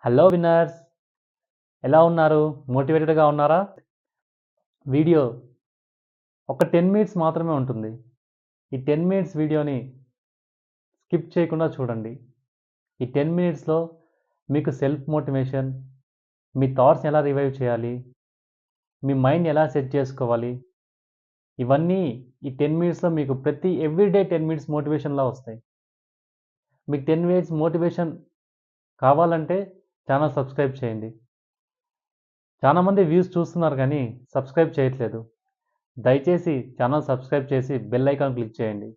Hello winners, ఎలా ఉన్నారు? మోటివేటెడ్‌గా ఉన్నారా? వీడియో ఒక 10 మినిట్స్ మాత్రమే ఉంటుంది. ఈ 10 మినిట్స్ వీడియోని స్కిప్ చేయకుండా చూడండి. ఈ 10 మినిట్స్‌లో మీకు సెల్ఫ్ మోటివేషన్, మీ థాట్స్‌ని ఎలా రివైవ్ చేయాలి, మీ మైండ్ ఎలా సెట్ చేసుకోవాలి, ఇవన్నీ ఈ 10 మినిట్స్‌లో మీకు ఎవ్రీడే 10 మినిట్స్ మోటివేషన్‌లా వస్తాయి. మీకు 10 మినిట్స్ మోటివేషన్ కావాలంటే ఛానల్ సబ్స్క్రైబ్ చేయండి. చాలామంది వ్యూస్ చూస్తున్నారు కానీ సబ్స్క్రైబ్ చేయట్లేదు. దయచేసి ఛానల్ సబ్స్క్రైబ్ చేసి బెల్ ఐకాన్ క్లిక్ చేయండి.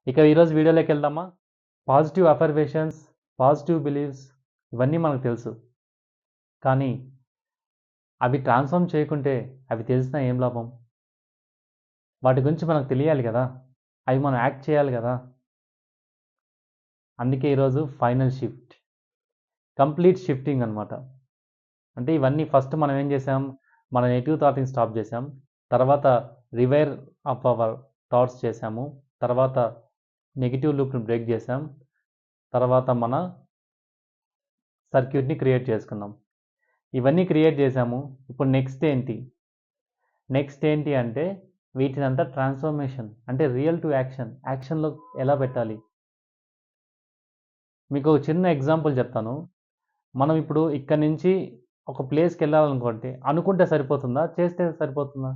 ఇక ఈరోజు వీడియోలోకి వెళ్దామా? పాజిటివ్ అఫర్మేషన్స్, పాజిటివ్ బిలీఫ్స్ ఇవన్నీ మనకు తెలుసు. కానీ అవి ట్రాన్స్ఫార్మ్ చేయకుంటే అవి తెలిసినా ఏం లాభం? వాటి గురించి మనకు తెలియాలి కదా! అవి మనం యాక్ట్ చేయాలి కదా! అందుకే ఈరోజు ఫైనల్ షిఫ్ట్. కంప్లీట్ షిఫ్టింగ్ అనమాట. అంటే ఇవన్నీ ఫస్ట్ మనం ఏం చేసాం? మన నెగెటివ్ థాట్‌ని స్టాప్ చేసాం. తర్వాత రివైర్ ఆఫ్ అవర్ థాట్స్ చేసాము. తర్వాత నెగెటివ్ లూప్‌ని బ్రేక్ చేసాం. తర్వాత మన సర్క్యూట్‌ని క్రియేట్ చేసుకున్నాం. ఇవన్నీ క్రియేట్ చేసాము. ఇప్పుడు నెక్స్ట్ ఏంటి అంటే వీటినంతా ట్రాన్స్ఫర్మేషన్ అంటే రియల్ టు యాక్షన్. యాక్షన్‌లో ఎలా పెట్టాలి? మీకు ఒక చిన్న ఎగ్జాంపుల్ చెప్తాను. మనం ఇప్పుడు ఇక్కడి నుంచి ఒక ప్లేస్‌కెళ్ళాలనుకోండి. అనుకుంటే సరిపోతుందా? చేస్తే సరిపోతుందా?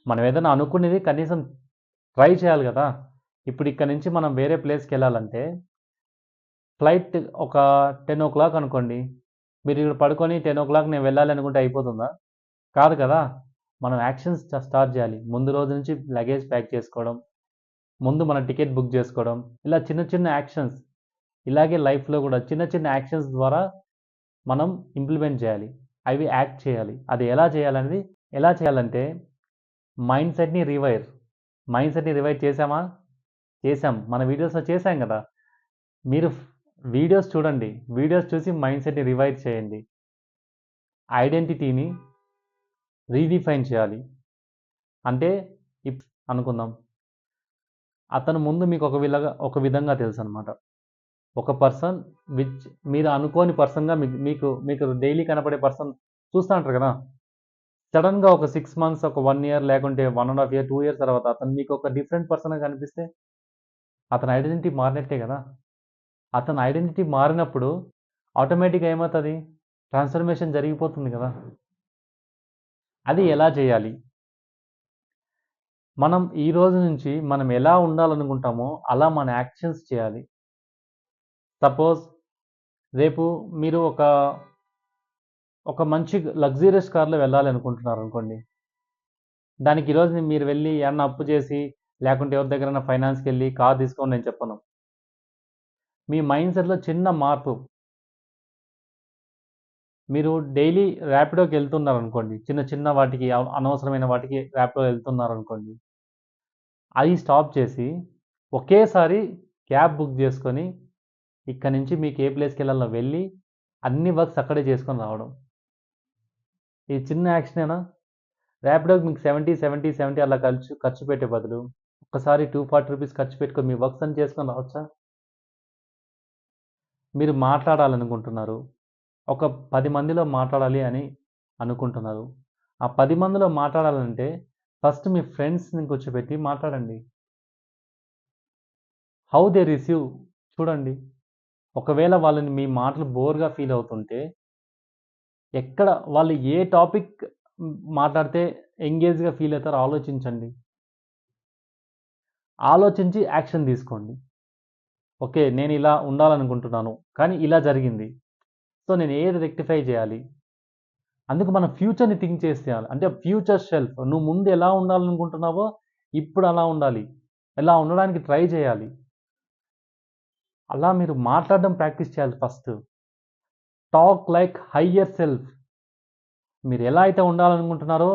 మనం ఏదైనా అనుకునేది కనీసం ట్రై చేయాలి కదా! ఇప్పుడు ఇక్కడి నుంచి మనం వేరే ప్లేస్‌కెళ్ళాలంటే ఫ్లైట్ ఒక 10:00 అనుకోండి. మీరు ఇక్కడ పడుకొని 10:00 నేను వెళ్ళాలి అనుకుంటే అయిపోతుందా? కాదు కదా! మనం యాక్షన్స్ స్టార్ట్ చేయాలి. ముందు రోజు నుంచి లగేజ్ ప్యాక్ చేసుకోవడం, ముందు మన టికెట్ బుక్ చేసుకోవడం, ఇలా చిన్న చిన్న యాక్షన్స్. ఇలాగే లైఫ్‌లో కూడా చిన్న చిన్న యాక్షన్స్ ద్వారా మనం ఇంప్లిమెంట్ చేయాలి. అవి యాక్ట్ చేయాలి. అది ఎలా చేయాలంటే మైండ్ సెట్‌ని రివైర్ చేశామా? చేశాం. మన వీడియోస్‌లో చేశాం కదా! మీరు వీడియోస్ చూడండి. వీడియోస్ చూసి మైండ్ సెట్‌ని రివైర్ చేయండి. ఐడెంటిటీని రీడిఫైన్ చేయాలి. అంటే ఇప్ అనుకుందాం. అతను ముందు మీకు ఒక విధంగా తెలుసనమాట. ఒక పర్సన్ విచ్ మీరు అనుకోని పర్సన్‌గా మీకు డైలీ కనపడే పర్సన్ చూస్తా ఉంటారు కదా! సడెన్‌గా ఒక 6 మంత్స్, ఒక 1 ఇయర్ లేకుంటే 1 ½ ఇయర్, 2 ఇయర్స్ తర్వాత అతను మీకు ఒక డిఫరెంట్ పర్సన్‌గా కనిపిస్తే అతని ఐడెంటిటీ మారినట్టే కదా! అతని ఐడెంటిటీ మారినప్పుడు ఆటోమేటిక్‌గా ఏమవుతది? ట్రాన్స్‌ఫర్మేషన్ జరిగిపోతుంది కదా! అది ఎలా చేయాలి? మనం ఈ రోజు నుంచి మనం ఎలా ఉండాలనుకుంటామో అలా మన యాక్షన్స్ చేయాలి. సపోజ్ రేపు మీరు ఒక మంచి లగ్జూరియస్ కార్‌లో వెళ్ళాలి అనుకుంటున్నారనుకోండి. దానికి ఈరోజు మీరు వెళ్లి ఏమన్నా అప్పు చేసి, లేకుంటే ఎవరి దగ్గరైనా ఫైనాన్స్‌కెళ్ళి కార్ తీసుకోమని నేను చెప్పను. మీ మైండ్ సెట్‌లో చిన్న మార్పు. మీరు డైలీ ర్యాపిడోకెళ్తున్నారనుకోండి. చిన్న చిన్న వాటికి అనవసరమైన వాటికి ర్యాపిడో ఎళ్తున్నారనుకోండి. అది స్టాప్ చేసి, ఒకేసారి క్యాబ్ బుక్ చేసుకొని, ఇక్కడి నుంచి మీకు ఏ ప్లేస్‌కెళ్ళాలో వెళ్ళి, అన్ని వర్క్స్ అక్కడే చేసుకొని రావడం. ఇది చిన్న యాక్షనేనా? ర్యాపిడోకి మీకు 70 అలా ఖర్చు పెట్టే బదులు, ఒక్కసారి రూ. 240 ఖర్చు పెట్టుకొని మీ వర్క్స్ అన్ని చేసుకొని రావచ్చా? మీరు మాట్లాడాలనుకుంటున్నారు. ఒక 10 మందిలో మాట్లాడాలి అని అనుకుంటున్నారు. ఆ 10 మందిలో మాట్లాడాలంటే ఫస్ట్ మీ ఫ్రెండ్స్‌ని కూర్చోబెట్టి మాట్లాడండి. హౌ దే రిసీవ్ చూడండి. ఒకవేళ వాళ్ళని మీ మాటలు బోర్‌గా ఫీల్ అవుతుంటే, వాళ్ళు ఏ టాపిక్ మాట్లాడితే ఎంగేజ్‌గా ఫీల్ అవుతారో ఆలోచించండి. ఆలోచించి యాక్షన్ తీసుకోండి. ఓకే. నేను ఇలా ఉండాలనుకుంటున్నాను. కానీ ఇలా జరిగింది. సో, నేను ఏది రెక్టిఫై చేయాలి? అందుకు మనం ఫ్యూచర్‌ని థింక్ చేసేయాలి. అంటే ఫ్యూచర్ సెల్ఫ్ నువ్వు ముందు ఎలా ఉండాలనుకుంటున్నావో, ఇప్పుడు అలా ఉండాలి. ఇలా ఉండడానికి ట్రై చేయాలి. అలా మీరు మాట్లాడడం ప్రాక్టీస్ చేయాలి first. Talk like higher self. మీరు ఎలా అయితే ఉండాలనుకుంటున్నారో,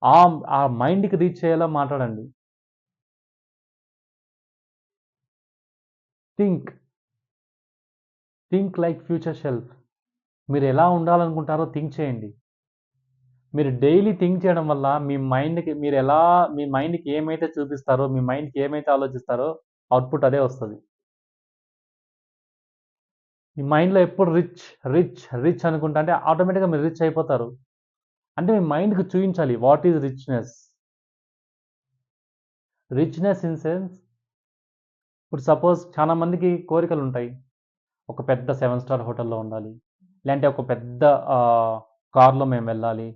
ఆ ఆ మైండ్‌కి రీచ్ అయ్యేలా మాట్లాడండి. Think, think like future self. మీరు ఎలా ఉండాలనుకుంటారో థింక్ చేయండి. మీరు డైలీ థింక్ చేయడం వల్ల మీ మైండ్‌కి ఏమైతే చూపిస్తారో, మీ మైండ్‌కి ఏమైతే ఆలోచిస్తారో అవుట్‌పుట్ అదే వస్తది. మీ మైండ్‌లో ఎప్పుడు రిచ్ అనుకుంటా అంటే ఆటోమేటిక్‌గా మీరు రిచ్ అయిపోతారు. అంటే మీ మైండ్‌కి చూయించాలి what is richness. Richness in sense ఇప్పుడు సపోజ్ చాలా మందికి కోరికలుంటాయి. ఒక పెద్ద 7 స్టార్ హోటల్‌లో ఉండాలి. లేదంటే ఒక పెద్ద కార్‌లో మేము వెళ్ళాలి.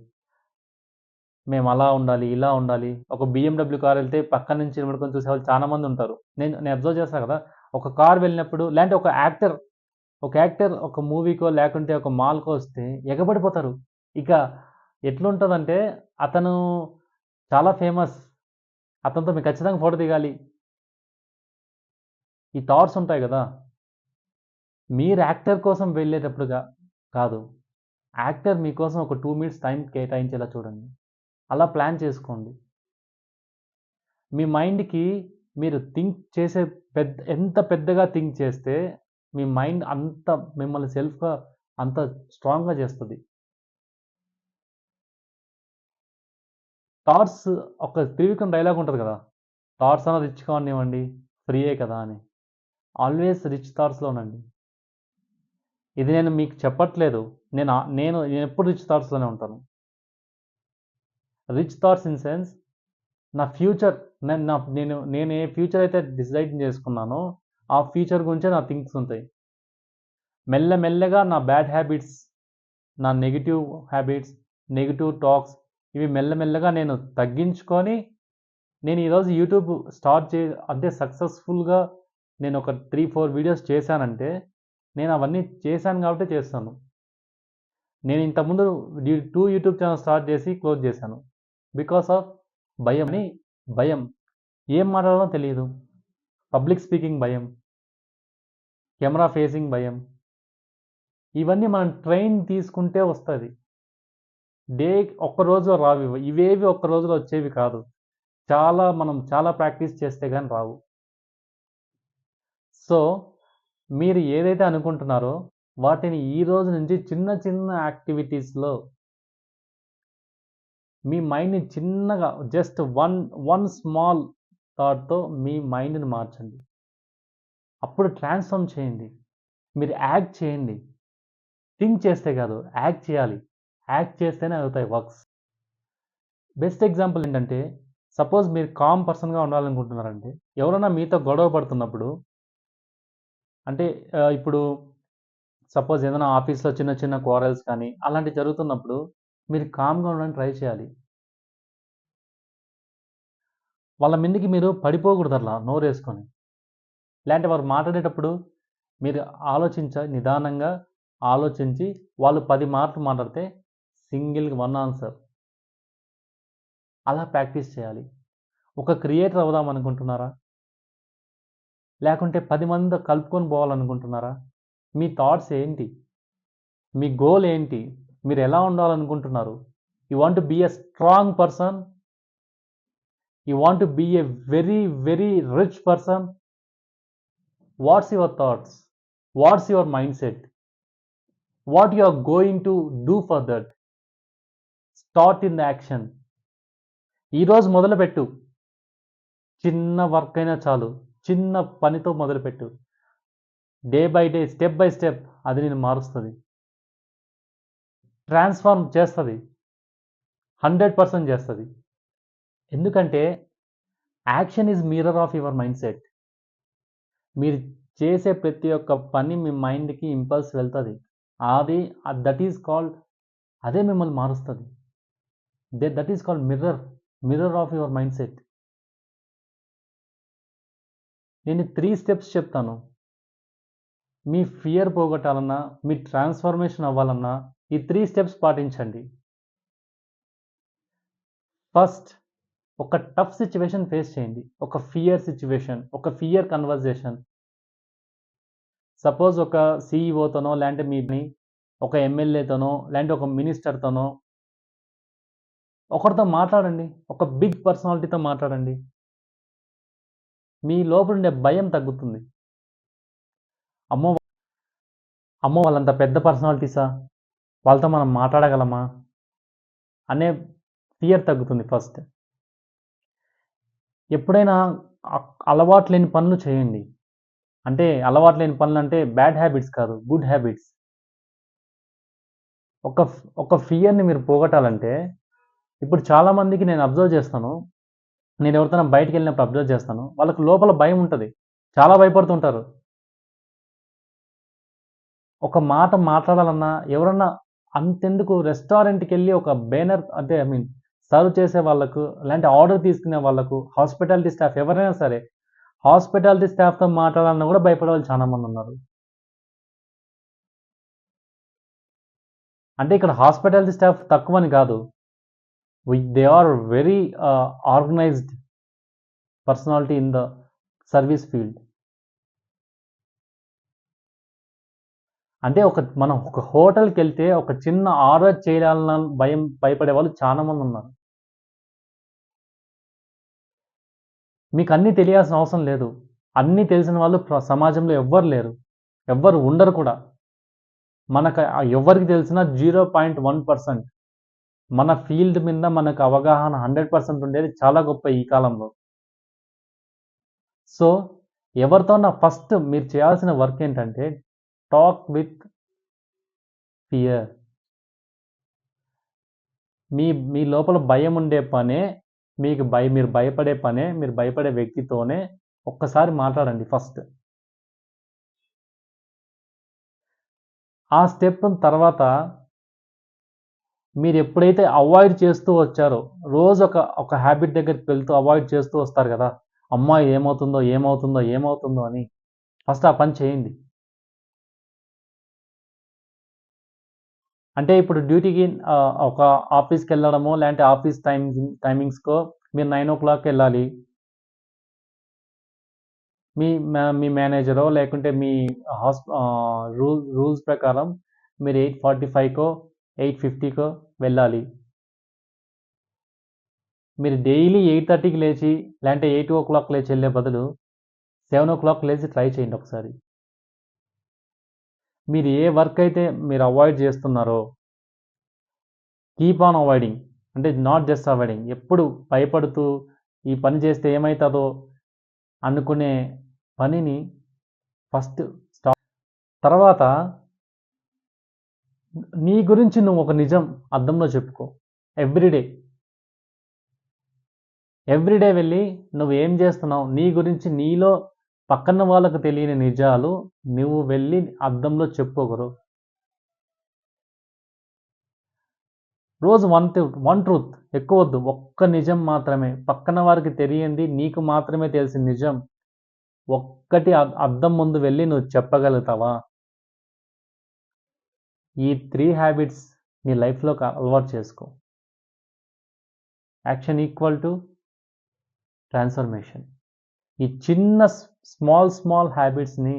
మేము అలా ఉండాలి, ఇలా ఉండాలి. ఒక బీఎండబ్ల్యూ కార్ వెళ్తే పక్కన నుంచి నిలబడుకొని చూసేవాళ్ళు చాలా మంది ఉంటారు. నేను అబ్జర్వ్ చేశా కదా! ఒక కార్ వెళ్ళినప్పుడు లేదంటే ఒక యాక్టర్ ఒక మూవీకో లేకుంటే ఒక మాల్‌కో వస్తే ఎగబడిపోతారు. ఇక ఎట్లుంటదంటే అతను చాలా ఫేమస్. అతనితో మీరు ఖచ్చితంగా ఫోటో దిగాలి. ఈ థాట్స్ ఉంటాయి గదా! మీరు యాక్టర్ కోసం వెళ్ళేటప్పుడుగా కాదు. యాక్టర్ మీకోసం ఒక 2 మినిట్స్ టైం కేటాయించేలా చూడండి. అలా ప్లాన్ చేసుకోండి. మీ మైండ్‌కి మీరు థింక్ చేసే ఎంత పెద్దగా థింక్ చేస్తే మీ మైండ్ అంత మిమ్మల్ని సెల్ఫ్‌గా అంత స్ట్రాంగ్‌గా చేస్తది. థాట్స్ ఒక త్రివిక్రమ్ డైలాగ్ ఉంటది కదా! థాట్స్ అన్నా రిచ్‌గా ఉండనివ్వండి. ఫ్రీయే కదా! అని. ఆల్వేస్ రిచ్ థాట్స్‌లో ఉండండి. ఇది నేను మీకు చెప్పట్లేదు. నేనెప్పుడు రిచ్ థాట్స్‌లోనే ఉంటాను. రిచ్ థాట్స్ ఇన్ సెన్స్ నా ఫ్యూచర్ నేను ఏ ఫ్యూచర్ అయితే డిసైడ్ చేసుకున్నానో, ఆ ఫ్యూచర్ గురించే నా థింక్స్ ఉంటాయి. మెల్లమెల్లగా నా బ్యాడ్ హ్యాబిట్స్, నా నెగెటివ్ హ్యాబిట్స్, నెగెటివ్ టాక్స్ ఇవి మెల్లమెల్లగా నేను తగ్గించుకొని, నేను ఈరోజు యూట్యూబ్ స్టార్ట్ అంటే సక్సెస్‌ఫుల్‌గా నేనొక 3, 4 వీడియోస్ చేశానంటే, నేను అవన్నీ చేశాను కాబట్టే చేస్తాను. నేను ఇంతకుముందు 2 యూట్యూబ్ ఛానెల్స్ స్టార్ట్ చేసి క్లోజ్ చేశాను. బికాస్ ఆఫ్ భయం. ఏం మాట్లాడాలో తెలీదు. పబ్లిక్ స్పీకింగ్ భయం. కెమెరా ఫేసింగ్ భయం. ఇవన్నీ మనం ట్రైన్ తీసుకుంటే వస్తది. డే ఒక్క రోజులో రావివి. ఇవేవి ఒక్క రోజులో వచ్చేవి కాదు. మనం చాలా ప్రాక్టీస్ చేస్తే గాని రావు. సో, మీరు ఏదైతే అనుకుంటున్నారో వాటిని ఈ రోజు నుంచి చిన్న చిన్న యాక్టివిటీస్‌లో మీ మైండ్‌ని చిన్నగా జస్ట్ వన్ స్మాల్ థాట్‌తో మీ మైండ్‌ని మార్చండి. అప్పుడు ట్రాన్స్‌ఫార్మ్ చేయండి. మీరు యాక్ట్ చేయండి. థింక్ చేస్తే కాదు. యాక్ట్ చేయాలి. యాక్ట్ చేస్తేనే అవుతాయి వర్క్స్. బెస్ట్ ఎగ్జాంపుల్ ఏంటంటే, సపోజ్ మీరు కామ్ పర్సన్‌గా ఉండాలనుకుంటున్నారంటే, ఎవరైనా మీతో గొడవ పడుతున్నప్పుడు అంటే ఇప్పుడు సపోజ్ ఏదైనా ఆఫీస్‌లో చిన్న చిన్న క్వారల్స్ కానీ, అలాంటివి జరుగుతున్నప్పుడు మీరు కామ్‌గా ఉండడానికి ట్రై చేయాలి. వాళ్ళ మీదకి మీరు పడిపోకూడదట్లా నోరేసుకొని. లేదంటే వారు మాట్లాడేటప్పుడు మీరు నిదానంగా ఆలోచించి వాళ్ళు 10 మాటలు మాట్లాడితే సింగిల్‌గా 1 ఆన్సర్. అలా ప్రాక్టీస్ చేయాలి. ఒక క్రియేటర్ అవుదాం అనుకుంటున్నారా? లేకుంటే 10 మందితో కలుపుకొని పోవాలనుకుంటున్నారా? మీ థాట్స్ ఏంటి? మీ గోల్ ఏంటి? మీరు ఎలా ఉండాలనుకుంటున్నారు? You want to be a strong person? You want to be a very rich person? What's your thoughts? What's your mindset? What you are going to do for that? Start in the action. ఈరోజు మొదలుపెట్టు. చిన్న work అయినా చాలు. చిన్న పనితో మొదలుపెట్టు. Day by day, step by step అది నిన్ను మారుస్తది. ట్రాన్స్‌ఫార్మ్ చేస్తది. 100% చేస్తది. ఎందుకంటే action is mirror of your mindset. మీరు చేసే ప్రతి ఒక్క పని మీ మైండ్‌కి ఇంపల్స్ వెళ్తది. అది దట్ ఈస్ కాల్డ్ అదే మిమ్మల్ని మారుస్తది. That is called mirror of your mindset. నేను 3 స్టెప్స్ చెప్తాను. మీ ఫియర్ పోగొట్టాలన్నా, మీ ట్రాన్స్‌ఫర్మేషన్ అవ్వాలన్నా ఈ 3 స్టెప్స్ పాటించండి. ఫస్ట్ ఒక టఫ్ సిట్యుయేషన్ ఫేస్ చేయండి. ఒక ఫియర్ సిట్యుయేషన్, ఒక ఫియర్ కన్వర్జేషన్. సపోజ్ ఒక సీఈఓతోనో లేదంటే ఒక ఎమ్మెల్యేతోనో లేదంటే ఒక మినిస్టర్‌తోనో ఒకరితో మాట్లాడండి. ఒక బిగ్ పర్సనాలిటీతో మాట్లాడండి. మీ లోపలుండే భయం తగ్గుతుంది. అమ్మో! అమ్మో! వాళ్ళంత పెద్ద పర్సనాలిటీసా? వాళ్ళతో మనం మాట్లాడగలమా? అనే ఫియర్ తగ్గుతుంది ఫస్ట్. ఎప్పుడైనా అలవాటు లేని పనులు చేయండి. అంటే అలవాటు లేని పనులంటే బ్యాడ్ హ్యాబిట్స్ కాదు, గుడ్ హ్యాబిట్స్. ఒక ఫియర్‌ని మీరు పోగొట్టాలంటే ఇప్పుడు చాలామందికి నేను అబ్జర్వ్ చేస్తాను. నేను ఎవరితోనా బయటికెళ్ళినప్పుడు అబ్జర్వ్ చేస్తాను. వాళ్ళకి లోపల భయం ఉంటది. చాలా భయపడుతుంటారు. ఒక మాట మాట్లాడాలన్నా ఎవరన్నా అంతెందుకు రెస్టారెంట్‌కెళ్ళి ఒక బేనర్ అంటే సర్వ్ చేసే వాళ్ళకు, ఇలాంటి ఆర్డర్ తీసుకునే వాళ్ళకు, హాస్పిటాలిటీ స్టాఫ్ ఎవరైనా సరే, హాస్పిటాలిటీ స్టాఫ్‌తో మాట్లాడాలన్నా కూడా భయపడేవాళ్ళు చాలా మందున్నారు. అంటే ఇక్కడ హాస్పిటాలిటీ స్టాఫ్ తక్కువని కాదు. They are very organised personality in the service field. అంటే మనం ఒక హోటల్‌కెళ్తే ఒక చిన్న ఆర్డర్ చేయాలన్న భయపడే వాళ్ళు చాలా మందున్నారు. మీకు అన్నీ తెలియాల్సిన అవసరం లేదు. అన్నీ తెలిసిన వాళ్ళు సమాజంలో ఎవ్వరు లేరు. ఎవ్వరు ఉండరు కూడా. మనకు ఎవ్వరికి తెలిసినా 0.1%. మన ఫీల్డ్ మీద మనకు అవగాహన 100% ఉండేది చాలా గొప్ప ఈ కాలంలో. సో, ఎవరితోన్నా ఫస్ట్ మీరు చేయాల్సిన వర్క్ ఏంటంటే టాక్ విత్ ఫియర్. మీ లోపల భయం ఉండే పనే మీరు భయపడే పనే, మీరు భయపడే వ్యక్తితోనే ఒక్కసారి మాట్లాడండి ఫస్ట్. ఆ స్టెప్ తర్వాత మీరు ఎప్పుడైతే అవాయిడ్ చేస్తూ వచ్చారో, రోజు ఒక హ్యాబిట్ దగ్గరికి వెళ్తూ అవాయిడ్ చేస్తూ వస్తారు కదా! అమ్మా! ఏమవుతుందో, ఏమవుతుందో, ఏమవుతుందో అని. ఫస్ట్ ఆ పని చేయండి. అంటే ఇప్పుడు డ్యూటీకి ఒక ఆఫీస్‌కెళ్ళడమో, లేదంటే ఆఫీస్ టైమింగ్స్‌కో మీరు 9:00 వెళ్ళాలి. మీ మేనేజరో లేకుంటే మీ రూల్స్ ప్రకారం మీరు 8:45కో, 8:50కో వెళ్ళాలి. మీరు డైలీ 8:30కి లేచి, లేదంటే 8:00 లేచి వెళ్ళే బదులు 7:00 లేచి ట్రై చేయండి ఒకసారి. మీరు ఏ వర్క్ అయితే మీరు అవాయిడ్ చేస్తున్నారో కీప్ ఆన్ అవాయిడింగ్. అంటే నాట్ జస్ట్ అవాయిడింగ్. ఎప్పుడు భయపడుతూ ఈ పని చేస్తే ఏమైతుందో అనుకునే పనిని ఫస్ట్ స్టాప్. తర్వాత నీ గురించి నువ్వు ఒక నిజం అద్దంలో చెప్పుకో. ఎవ్రీడే. ఎవ్రీడే వెళ్ళి నువ్వు ఏం చేస్తున్నావు, నీ గురించి నీలో పక్కన వాళ్ళకు తెలియని నిజాలు నువ్వు వెళ్ళి అద్దంలో చెప్పుకోగలవు. రోజు వన్ ట్రూత్ ఎక్కువ వద్దు. ఒక్క నిజం మాత్రమే, పక్కన వారికి తెలియంది నీకు మాత్రమే తెలిసిన నిజం ఒక్కటి అద్దం ముందు వెళ్ళి నువ్వు చెప్పగలుగుతావా? ఈ 3 హ్యాబిట్స్ నీ లైఫ్‌లోకి అలవాటు చేసుకో. Action equal to transformation. ఈ చిన్న స్మాల్ హ్యాబిట్స్‌ని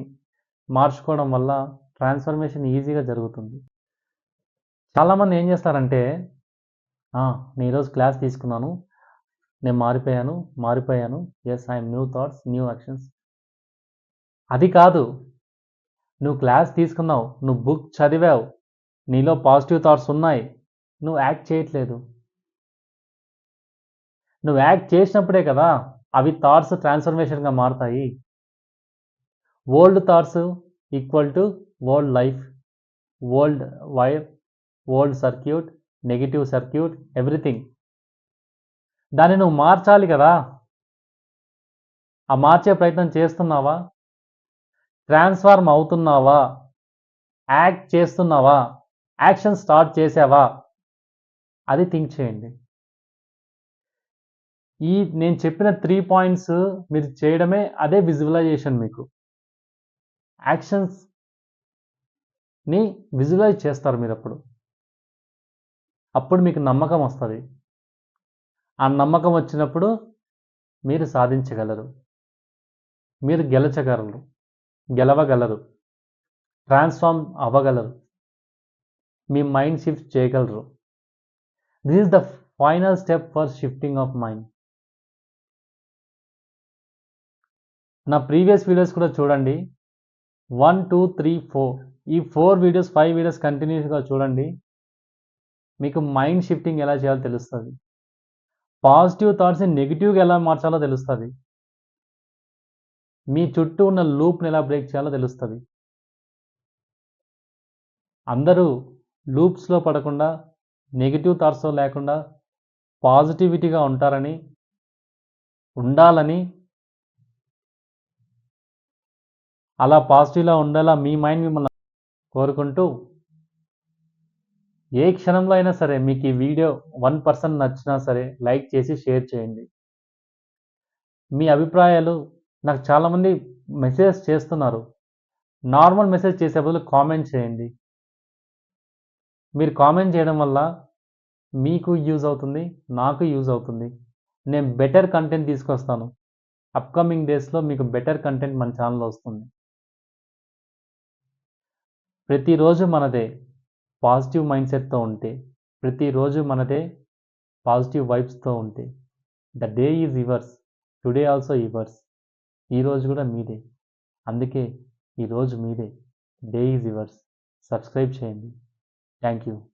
మార్చుకోవడం వల్ల ట్రాన్స్‌ఫర్మేషన్ ఈజీగా జరుగుతుంది. చాలామంది ఏం చేస్తారంటే, నేను ఈరోజు క్లాస్ తీసుకున్నాను. నేను మారిపోయాను. Yes, I am new thoughts, new actions. అది కాదు. నువ్వు క్లాస్ తీసుకున్నావు. నువ్వు బుక్ చదివావు. నీలో పాజిటివ్ థాట్స్ ఉన్నాయి. నువ్వు యాక్ట్ చేయట్లేదు. నువ్వు యాక్ట్ చేసినప్పుడే కదా అవి థాట్స్ ట్రాన్స్‌ఫర్మేషన్‌గా మారతాయి. Old thoughts equal to old life, old wire, old circuit, negative circuit, everything. దాన్ని నువ్వు మార్చాలి కదా! ఆ మార్చే ప్రయత్నం చేస్తున్నావా? ట్రాన్స్‌ఫార్మ్ అవుతున్నావా? యాక్ట్ చేస్తున్నావా? యాక్షన్ స్టార్ట్ చేసావా? అది థింక్ చేయండి. నేను చెప్పిన 3 పాయింట్స్ మీరు చేయడమే అదే విజువలైజేషన్ మీకు. యాక్షన్స్‌ని విజువలైజ్ చేస్తారు మీరప్పుడు. అప్పుడు మీకు నమ్మకం వస్తది. ఆ నమ్మకం వచ్చినప్పుడు మీరు సాధించగలరు. మీరు గెలవగలరు. ట్రాన్స్‌ఫార్మ్ అవ్వగలరు. మీ మైండ్ షిఫ్ట్ చేయగలరు. This is the final step for shifting of mind. నా ప్రీవియస్ వీడియోస్ కూడా చూడండి. 1, 2, 3, 4 ఈ 4 వీడియోస్, 5 వీడియోస్ కంటిన్యూస్‌గా చూడండి. మీకు మైండ్ షిఫ్టింగ్ ఎలా చేయాలో తెలుస్తది. పాజిటివ్ థాట్స్‌ని నెగెటివ్‌గా ఎలా మార్చాలో తెలుస్తది. మీ చుట్టూ ఉన్న లూప్ని ఎలా బ్రేక్ చేయాలో తెలుస్తుంది. అందరూ లూప్స్లో పడకుండా, నెగిటివ్ థాట్స్లో లేకుండా పాజిటివిటీగా ఉండాలని, అలా పాజిటివ్గా ఉండేలా మీ మైండ్ మిమ్మల్ని కోరుకుంటూ, ఏ క్షణంలో అయినా సరే మీకు ఈ వీడియో 1% నచ్చినా సరే లైక్ చేసి షేర్ చేయండి. మీ అభిప్రాయాలు నాకు చాలామంది మెసేజ్ చేస్తున్నారు. నార్మల్ మెసేజ్ చేసే బదులు కామెంట్ చేయండి. మీరు కామెంట్ చేయడం వల్ల మీకు యూజ్ అవుతుంది, నాకు యూజ్ అవుతుంది. నేను బెటర్ కంటెంట్ తీసుకొస్తాను. అప్కమింగ్ డేస్లో మీకు బెటర్ కంటెంట్ మన ఛానల్లో వస్తుంది. ప్రతిరోజు మనదే పాజిటివ్ మైండ్ సెట్తో ఉంటే, ప్రతిరోజు మనదే పాజిటివ్ వైబ్స్తో ఉంటే, the day is yours, today also yours. ఈరోజు కూడా మీదే. అందుకే ఈరోజు మీదే. Day is yours. సబ్స్క్రైబ్ చేయండి. Thank you.